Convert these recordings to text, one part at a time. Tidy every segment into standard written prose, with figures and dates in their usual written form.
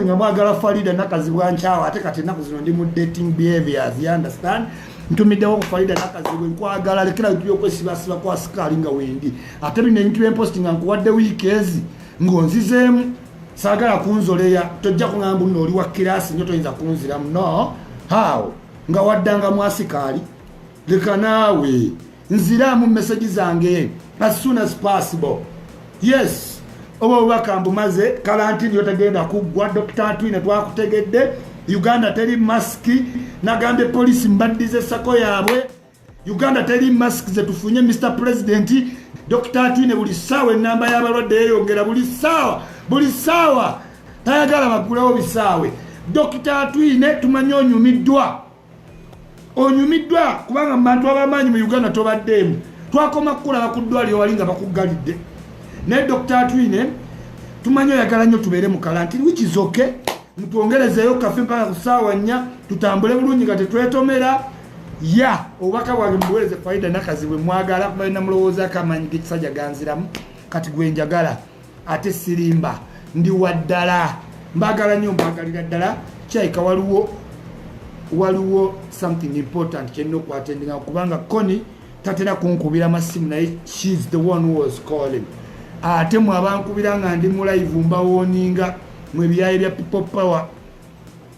suppose nga mwagala Farida Nakazibwe nchawa ate kati naku zino ndi mu dating behaviors, you understand? Ntumiddewo ku Farida Nakazibwe nkwagala lekera tuyo kwesibasiba kwa sikali nga wendi ate bine bintu by'emposting nkuwadde weekezi ngonzizeemu sagala kunzoleya tojja kungamba nno oli wa kirasi nyo toyinza kunziramu no how nga waddanga mwasikali leka naawe nziramu message zange as soon as possible. Yes, oba bakambu maze karantini yotagenda kugwa Dr. Twine twakutegedde Uganda teri maski nagambe police mbaddize sako yabwe Uganda teri maski ze tufunye Mr. President Dr. Twine buli sawa namba y'abalwadde yeyongera buli sawa tayagala bakulewo bisawe Dr. Twine tumanyi onyumiddwa kubanga abantu abamanyi mu Uganda tobaddemu twakoma kulaba ku ddwaliro walinga bakugalidde ne Dr. Twine tumanyi oyagala nnyo tubeere mu karantini which is okay mutwongerezeyo kafe mpaka ku ssaawa 4 tutambule bulungi nga tetwetomera ya obubaka bwange mubuweereze Farida Nakazibwe mwagala kubalina mulowooza kamanyi gekisajja ganziramu kati gwe njagala ate sirimba ndi waddala mbagala nnyo mbagalira ddala kyayika waliwo something important kyenina okuatendinga kubanga Koni tatera kunkubira masimu naye she's the one who was calling ate mwe abankubira nga ndi mu live mbawoninga mwe byaye bya people power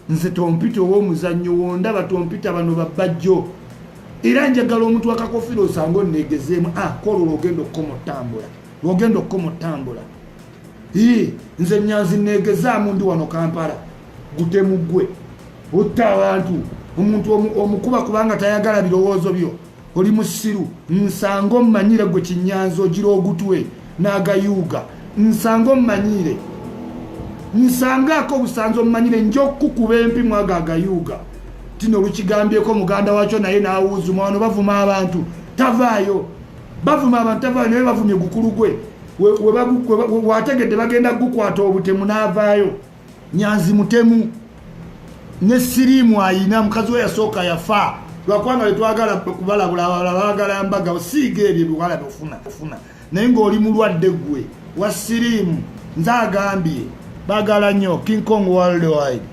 nze tompito w'omuzannyo wondaba tompita bano babajjo era njagala omuntu akakofira osango negezeemu kola lwogenda okkomotambula nze nyanzi negezaamu ndi wano Kampala gutemugwe utta abantu omuntu omukuba kubanga tayagala birowoozo byo oli musiru nsango mmanyire gwe kinyanzi ogira ogutwe n'agayuuga nsango mmanyire nsangako busanzo mmanyire njokukuba empimu agagayuuga tino lukigambyeko muganda wakyo naye n'awuuzuma wano bavuma abantu tavaayo naye bavumye gukulu gwe wategedde bagenda gukwata obutemu n'avaayo nyanzi mutemu ne sirimu ayina mukazi we yasooka yafa lwakwanga letwagala kubalabula bagala mbaga siiga ebyo biwala bifuna naye ng'oli mulwadde gwe wa sirimu nze agambye bagala nnyo King Kong worldwide.